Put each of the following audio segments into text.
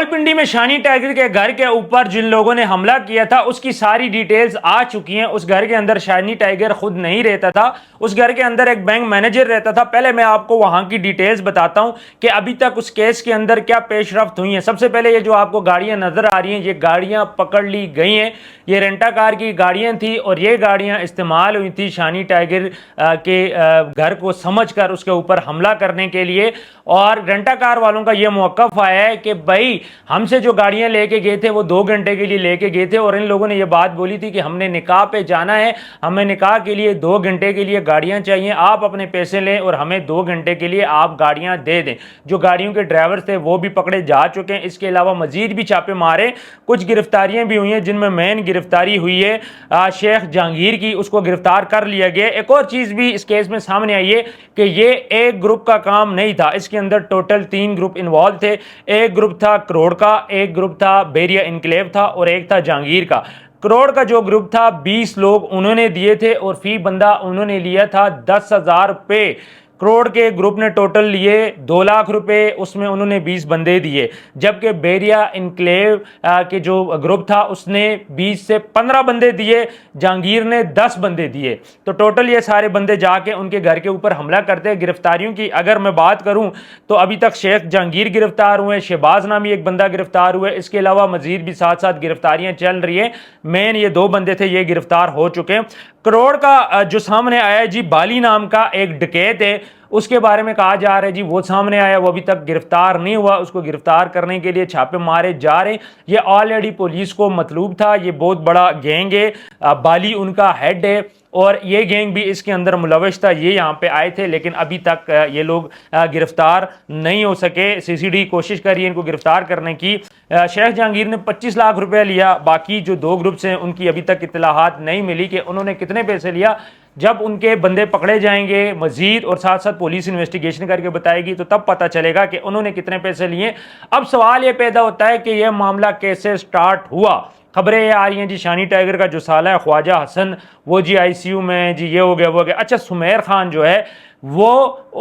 راولپنڈی میں شانی ٹائگر کے گھر کے اوپر جن لوگوں نے حملہ کیا تھا اس کی ساری ڈیٹیلز آ چکی ہیں۔ اس گھر کے اندر شانی ٹائگر خود نہیں رہتا تھا، اس گھر کے اندر ایک بینک مینیجر رہتا تھا۔ پہلے میں آپ کو وہاں کی ڈیٹیلز بتاتا ہوں کہ ابھی تک اس کیس کے اندر کیا پیش رفت ہوئی ہیں۔ سب سے پہلے یہ جو آپ کو گاڑیاں نظر آ رہی ہیں، یہ گاڑیاں پکڑ لی گئی ہیں، یہ رینٹا کار کی گاڑیاں تھیں اور یہ گاڑیاں استعمال ہوئی تھی شانی ٹائگر کے گھر کو سمجھ کر اس کے اوپر حملہ کرنے کے لیے۔ اور رینٹا کار والوں کا یہ موقف آیا ہے کہ بھائی ہم سے جو گاڑیاں لے کے گئے تھے وہ 2 گھنٹے کے لیے لے کے گئے تھے اور ان لوگوں نے یہ بات بولی تھی کہ ہم نے نکاح پہ جانا ہے، ہمیں نکاح کے لیے 2 گھنٹے کے لیے گاڑیاں چاہیے، آپ اپنے پیسے لیں اور ہمیں 2 گھنٹے کے لیے آپ گاڑیاں دے دیں۔ جو گاڑیوں کے ڈرائیور تھے وہ بھی پکڑے جا چکے ہیں۔ اس کے علاوہ مزید بھی چھاپے مارے، کچھ گرفتاریاں بھی ہوئی ہیں جن میں مین گرفتاری ہوئی ہے شیخ جہانگیر کی، اس کو گرفتار کر لیا گیا۔ ایک اور چیز بھی اس کیس میں سامنے آئی ہے کہ یہ ایک گروپ کا کام نہیں تھا، اس کے اندر ٹوٹل 3 گروپ انوالو تھے۔ ایک گروپ تھا کروڑ کا، ایک گروپ تھا بیریا انکلیو تھا اور ایک تھا جہانگیر کا۔ کروڑ کا جو گروپ تھا 20 لوگ انہوں نے دیے تھے اور فی بندہ انہوں نے لیا تھا 10,000 روپے۔ کروڑ کے گروپ نے ٹوٹل لیے 2 لاکھ روپے، اس میں انہوں نے 20 بندے دیے، جبکہ بیریا انکلیو کے جو گروپ تھا اس نے 20 سے 15 بندے دیے، جہانگیر نے 10 بندے دیے۔ تو ٹوٹل یہ سارے بندے جا کے ان کے گھر کے اوپر حملہ کرتے۔ گرفتاریوں کی اگر میں بات کروں تو ابھی تک شیخ جہانگیر گرفتار ہوئے، شہباز نامی ایک بندہ گرفتار ہوئے، اس کے علاوہ مزید بھی ساتھ ساتھ گرفتاریاں چل رہی ہیں۔ مین یہ 2 بندے تھے، یہ گرفتار ہو چکے ہیں۔ کروڑ کا جو سامنے آیا ہے جی، بالی نام کا ایک ڈکیت ہے، اس کے بارے میں کہا جا رہا ہے جی وہ سامنے آیا، وہ ابھی تک گرفتار نہیں ہوا، اس کو گرفتار کرنے کے لیے چھاپے مارے جا رہے ہیں۔ یہ آلریڈی پولیس کو مطلوب تھا، یہ بہت بڑا گینگ ہے، بالی ان کا ہیڈ ہے اور یہ گینگ بھی اس کے اندر ملوث تھا۔ یہ یہاں پہ آئے تھے لیکن ابھی تک یہ لوگ گرفتار نہیں ہو سکے۔ CCD کوشش کر رہی ہے ان کو گرفتار کرنے کی۔ شیخ جہانگیر نے 25 لاکھ روپے لیا، باقی جو 2 گروپس ہیں ان کی ابھی تک اطلاعات نہیں ملی کہ انہوں نے کتنے پیسے لیا۔ جب ان کے بندے پکڑے جائیں گے مزید اور ساتھ ساتھ پولیس انویسٹیگیشن کر کے بتائے گی تو تب پتہ چلے گا کہ انہوں نے کتنے پیسے لیے۔ اب سوال یہ پیدا ہوتا ہے کہ یہ معاملہ کیسے سٹارٹ ہوا۔ خبریں یہ آ رہی ہیں جی شانی ٹائگر کا جو سالہ ہے خواجہ حسن وہ جی ICU میں، جی یہ ہو گیا وہ ہو گیا۔ اچھا، سمیر خان جو ہے وہ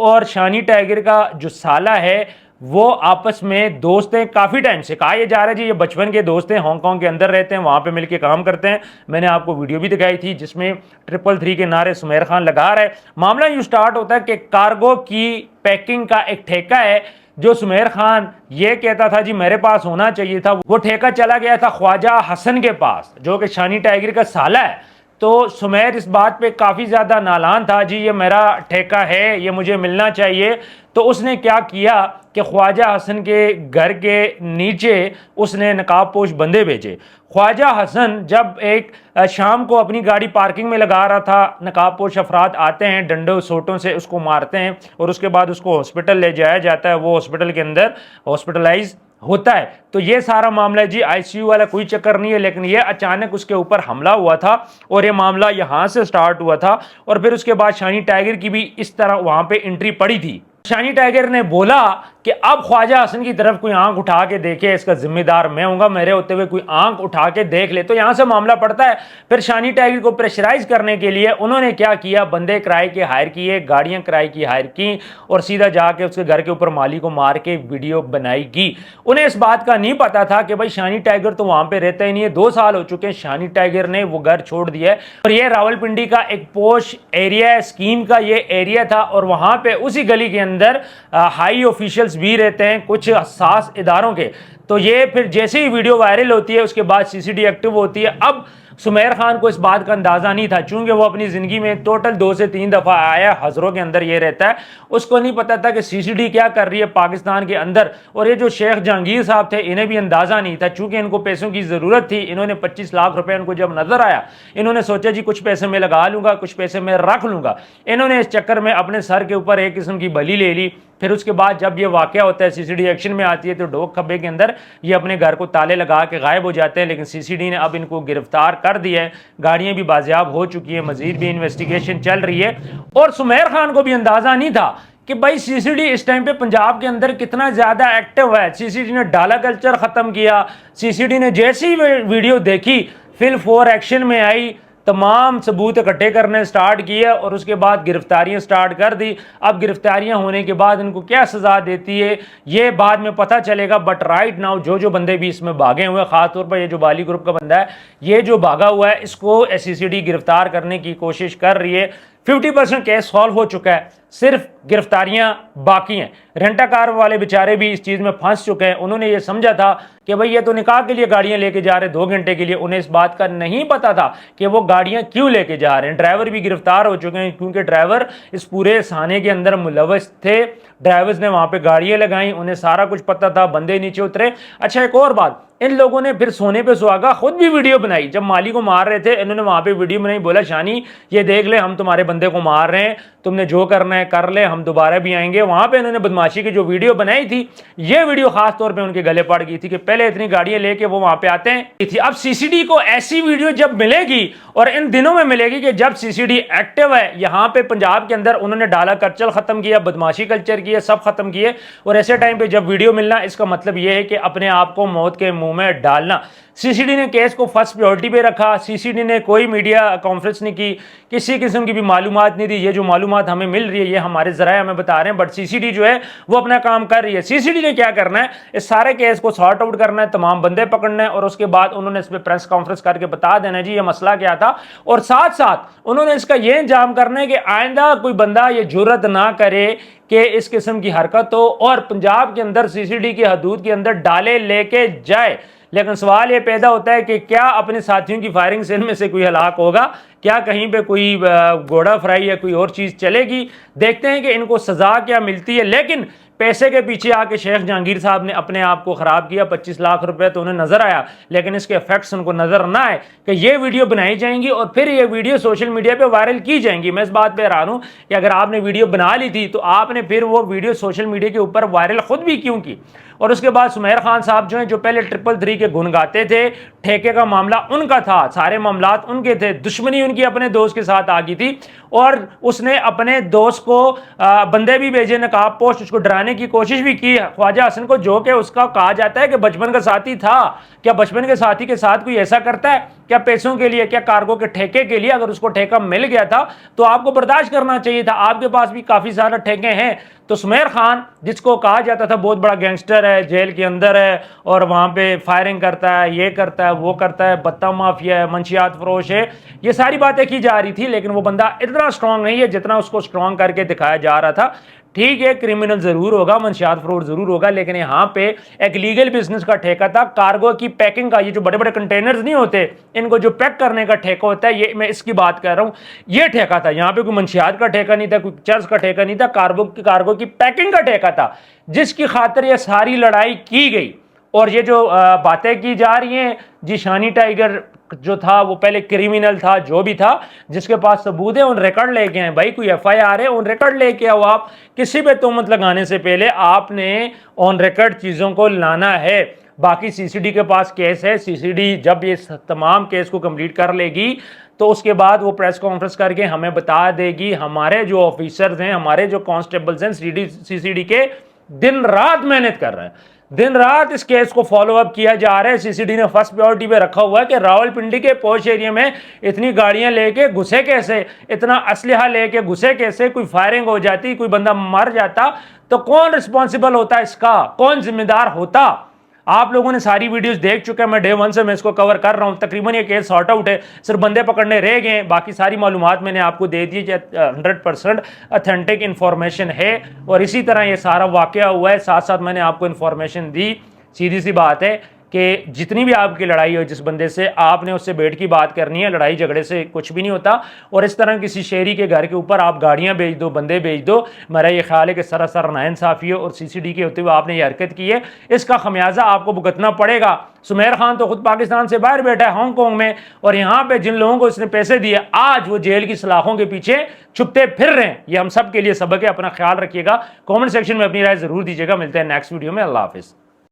اور شانی ٹائگر کا جو سالہ ہے وہ آپس میں دوست ہیں کافی ٹائم سے، کہا یہ جا رہا ہے جی یہ بچپن کے دوست ہیں، ہانگ کانگ کے اندر رہتے ہیں، وہاں پہ مل کے کام کرتے ہیں۔ میں نے آپ کو ویڈیو بھی دکھائی تھی جس میں 333 کے نعرے سمیر خان لگا رہا ہے۔ معاملہ یوں سٹارٹ ہوتا ہے کہ کارگو کی پیکنگ کا ایک ٹھیکہ ہے جو سمیر خان یہ کہتا تھا جی میرے پاس ہونا چاہیے تھا، وہ ٹھیکہ چلا گیا تھا خواجہ حسن کے پاس جو کہ شانی ٹائگر کا سالہ ہے۔ تو سمیر اس بات پہ کافی زیادہ نالان تھا، جی یہ میرا ٹھیکہ ہے، یہ مجھے ملنا چاہیے۔ تو اس نے کیا کیا کہ خواجہ حسن کے گھر کے نیچے اس نے نقاب پوش بندے بھیجے۔ خواجہ حسن جب ایک شام کو اپنی گاڑی پارکنگ میں لگا رہا تھا، نقاب پوش افراد آتے ہیں، ڈنڈوں سوٹوں سے اس کو مارتے ہیں اور اس کے بعد اس کو ہاسپٹل لے جایا جاتا ہے، وہ ہاسپٹل کے اندر ہاسپٹلائز ہوتا ہے۔ تو یہ سارا معاملہ جی ICU والا کوئی چکر نہیں ہے، لیکن یہ اچانک اس کے اوپر حملہ ہوا تھا اور یہ معاملہ یہاں سے سٹارٹ ہوا تھا اور پھر اس کے بعد شانی ٹائگر کی بھی اس طرح وہاں پہ انٹری پڑی تھی۔ شانی ٹائگر نے بولا کہ اب خواجہ حسن کی طرف کوئی آنکھ اٹھا کے دیکھے، اس کا ذمہ دار میں ہوں گا، میرے ہوتے ہوئے کوئی آنکھ اٹھا کے دیکھ لے۔ تو یہاں سے معاملہ پڑتا ہے۔ پھر شانی ٹائگر کو پریشرائز کرنے کے لیے انہوں نے کیا کیا، بندے کرائے کے ہائر کیے، گاڑیاں کرائے کی ہائر کی اور سیدھا جا کے اس کے گھر کے اوپر مالی کو مار کے ویڈیو بنائی گی۔ انہیں اس بات کا نہیں پتا تھا کہ بھائی شانی ٹائگر تو وہاں پہ رہتا ہی نہیں ہے، 2 سال ہو چکے ہیں شانی ٹائگر نے وہ گھر چھوڑ دیا ہے اور یہ راولپنڈی کا ایک پوش ایریا ہے، اسکیم کا یہ ایریا تھا اور وہاں پہ اسی گلی کے اندر ہائی آفیشلز بھی رہتے ہیں کچھ حساس اداروں کے۔ تو یہ پھر جیسے ہی ویڈیو وائرل ہوتی ہے اس کے بعد CCD ایکٹیو ہوتی ہے۔ اب سمیر خان کو اس بات کا اندازہ نہیں تھا، چونکہ وہ اپنی زندگی میں ٹوٹل 2 سے 3 دفعہ آیا، ہزروں کے اندر یہ رہتا ہے، اس کو نہیں پتا تھا کہ CCD کیا کر رہی ہے پاکستان کے اندر۔ اور یہ جو شیخ جہانگیر صاحب تھے انہیں بھی اندازہ نہیں تھا، چونکہ ان کو پیسوں کی ضرورت تھی۔ انہوں نے 25 لاکھ روپے ان کو جب نظر آیا انہوں نے سوچا جی کچھ پیسے میں لگا لوں گا، کچھ پیسے میں رکھ لوں گا۔ انہوں نے اس چکر میں اپنے سر کے اوپر ایک قسم کی بلی لے لی۔ پھر اس کے بعد جب یہ واقعہ ہوتا ہے CCD ایکشن میں آتی ہے تو ڈوک کھبے کے اندر یہ اپنے گھر کو تالے لگا کے غائب ہو جاتے ہیں، لیکن CCD نے اب ان کو گرفتار کر دیا ہے، گاڑیاں بھی بازیاب ہو چکی ہیں، مزید بھی انویسٹیگیشن چل رہی ہے۔ اور سمیر خان کو بھی اندازہ نہیں تھا کہ بھائی CCD اس ٹائم پہ پنجاب کے اندر کتنا زیادہ ایکٹیو ہے۔ CCD نے ڈالا کلچر ختم کیا، CCD نے جیسی ویڈیو دیکھی فل 4 ایکشن میں آئی، तमाम सबूत इकट्ठे करने स्टार्ट किए और उसके बाद गिरफ्तारियां स्टार्ट कर दी। अब गिरफ्तारियां होने के बाद इनको क्या सज़ा देती है ये बाद में पता चलेगा, बट राइट नाउ जो बंदे भी इसमें भागे हुए हैं, ख़ासतौर पर ये जो बाली ग्रुप का बंदा है, ये जो भागा हुआ है, इसको SCCD गिरफ्तार करने की कोशिश कर रही है। 50% केस सॉल्व हो चुका है, सिर्फ गिरफ्तारियां बाकी हैं। रेंटा कार वाले बेचारे भी इस चीज़ में फंस चुके हैं। उन्होंने ये समझा था कि भाई ये तो निकाह के लिए गाड़ियां लेके जा रहे हैं 2 घंटे के लिए, उन्हें इस बात का नहीं पता था कि वो गाड़ियां क्यों लेके जा रहे हैं। ड्राइवर भी गिरफ्तार हो चुके हैं क्योंकि ड्राइवर इस पूरे साने के अंदर मुलव्वस थे। ड्राइवर्स ने वहां पे गाड़ियां लगाई, उन्हें सारा कुछ पता था, बंदे नीचे उतरे। अच्छा, एक और बात, इन लोगों ने फिर सोने पे सुहागा खुद भी वीडियो बनाई। जब माली को मार रहे थे, इन्होंने वहां पे वीडियो बनाई, बोला शानी ये देख ले, हम तुम्हारे बंदे को मार रहे हैं, तुमने जो करना है कर ले, हम दोबारा भी आएंगे। वहां पे इन्होंने बदमाशी की जो वीडियो बनाई थी, ये वीडियो खास तौर पे उनके गले पड़ गई थी कि पहले इतनी गाड़ियां लेके वो वहां पे आते हैं थी। अब CCD को ऐसी वीडियो जब मिलेगी, और इन दिनों में मिलेगी कि जब CCD एक्टिव है यहाँ पे पंजाब के अंदर, उन्होंने डाला कल्चर खत्म किया, बदमाशी कल्चर किया, सब खत्म किए, और ऐसे टाइम पे जब वीडियो मिलना, इसका मतलब यह है कि अपने आप को मौत के मुंह में डालना। CCD ने केस को फर्स्ट प्रायोरिटी पे रखा। CCD ने कोई मीडिया कॉन्फ्रेंस नहीं की, किसी किस्म की भी मालूमात नहीं दी। ये जो मालूमात हमें मिल रही है ये हमारे ज़राए हमें बता रहे हैं, बट CCD जो है वो अपना काम कर रही है। CCD ने क्या करना है, इस सारे केस को सॉर्ट आउट करना है, तमाम बंदे पकड़ना है, और उसके बाद उन्होंने इस पर प्रेस कॉन्फ्रेंस करके बता देना जी ये मसला क्या था, और साथ साथ उन्होंने इसका ये इंतजाम करना है कि आइंदा कोई बंदा ये जुर्रत ना करे कि इस किस्म की हरकत हो और पंजाब के अंदर CCD की हदूद के अंदर डाले लेके जाए। लेकिन सवाल ये पैदा होता है कि क्या अपने साथियों की फायरिंग से इनमें से कोई हलाक होगा, क्या कहीं पे कोई घोड़ा फ्राई या कोई और चीज़ चलेगी। देखते हैं कि इनको सज़ा क्या मिलती है। लेकिन पैसे के पीछे आके शेख जहांगीर साहब ने अपने आप को ख़राब किया। 25 लाख रुपए तो उन्हें नज़र आया, लेकिन इसके इफेक्ट्स उनको नज़र ना आए कि ये वीडियो बनाई जाएंगी और फिर ये वीडियो सोशल मीडिया पे वायरल की जाएंगी। मैं इस बात पे हैरान हूँ कि अगर आपने वीडियो बना ली थी तो आपने फिर वो वीडियो सोशल मीडिया के ऊपर वायरल खुद भी क्यों की। और उसके बाद सुमेर खान साहब जो हैं, जो पहले 333 के गुन गाते थे, ठेके का मामला उनका था, सारे मामलात उनके थे, दुश्मनी उनकी अपने दोस्त के साथ आ गई थी, और उसने अपने दोस्त को बंदे भी भेजे, नकाब पोस्ट, उसको डराने की कोशिश भी की ख्वाजा हसन को, जो कि उसका कहा जाता है कि बचपन का साथी था। क्या बचपन के साथी के साथ कोई ऐसा करता है? क्या पैसों के लिए, क्या कार्गो के ठेके के लिए? अगर उसको ठेका मिल गया था तो आपको बर्दाश्त करना चाहिए था। आपके पास भी काफी सारे ठेके हैं। तो सुमेर खान, जिसको कहा जाता था बहुत बड़ा गैंगस्टर है, जेल के अंदर है और वहां पे फायरिंग करता है, ये करता है, वो करता है, बत्ता माफिया है, मंशियात फरोश है, ये सारी बातें की जा रही थी, लेकिन वो बंदा इतना स्ट्रांग नहीं है जितना उसको स्ट्रांग करके दिखाया जा रहा था। ठीक है, क्रिमिनल जरूर होगा, मंशियात फरोश जरूर होगा, लेकिन यहाँ पे एक लीगल बिजनेस का ठेका था, कार्गो की पैकिंग का। ये जो बड़े बड़े कंटेनर्स नहीं होते, इनको जो पैक करने का ठेका होता है, ये मैं इसकी बात कर रहा हूँ, ये ठेका था। यहाँ पे कोई मंशियात का ठेका नहीं था, कोई चर्च का ठेका नहीं था, कार्गो की पैकिंग का ठेका था, जिसकी खातिर ये सारी लड़ाई की गई। और ये जो बातें की जा रही हैं जी, शानी टाइगर जो था वो पहले क्रिमिनल था, जो भी था, जिसके पास सबूत है उन रिकॉर्ड लेके आए। भाई कोई FIR है, उन रिकॉर्ड लेके आओ। आप किसी पे तोहमत लगाने से पहले आपने ऑन रिकॉर्ड चीज़ों को लाना है। बाकी CCD के पास केस है। CCD जब ये तमाम केस को कंप्लीट कर लेगी तो उसके बाद वो प्रेस कॉन्फ्रेंस करके हमें बता देगी। हमारे जो ऑफिसर्स हैं, हमारे जो कांस्टेबल्स हैं CCD के, दिन रात मेहनत कर रहे हैं, दिन रात इस केस को फॉलो अप किया जा रहा है। CCD ने फर्स्ट प्रायोरिटी पे रखा हुआ है कि रावलपिंडी के पोश एरिया में इतनी गाड़ियां लेके घुसे कैसे, इतना असलहा लेके घुसे कैसे, कोई फायरिंग हो जाती, कोई बंदा मर जाता तो कौन रिस्पॉन्सिबल होता, इसका कौन जिम्मेदार होता। आप लोगों ने सारी वीडियोस देख चुके हैं, मैं डे 1 से मैं इसको कवर कर रहा हूं। तकरीबन ये केस सॉर्ट आउट है, सिर्फ बंदे पकड़ने रह गए, बाकी सारी मालूमात मैंने आपको दे दी, 100% ऑथेंटिक इन्फॉर्मेशन है। और इसी तरह ये सारा वाकया हुआ है, साथ साथ मैंने आपको इन्फॉर्मेशन दी। सीधी सी बात है कि जितनी भी आपकी लड़ाई हो जिस बंदे से, आपने उससे बैठ की बात करनी है। लड़ाई झगड़े से कुछ भी नहीं होता। और इस तरह किसी शहरी के घर के ऊपर आप गाड़ियां भेज दो, बंदे भेज दो, मेरा ये ख्याल है कि सरासर नाइंसाफी है। और CCD के होते हुए आपने ये हरकत की है, इसका खमियाजा आपको भुगतना पड़ेगा। सुमेर खान तो खुद पाकिस्तान से बाहर बैठा है, हांगकॉन्ग में, और यहाँ पे जिन लोगों को इसने पैसे दिए आज वो जेल की सलाखों के पीछे छुपते फिर रहे हैं। ये हम सब के लिए सबक है। अपना ख्याल रखिएगा। कॉमेंट सेक्शन में अपनी राय जरूर दीजिएगा। मिलते हैं नेक्स्ट वीडियो में। अल्लाह हाफिज।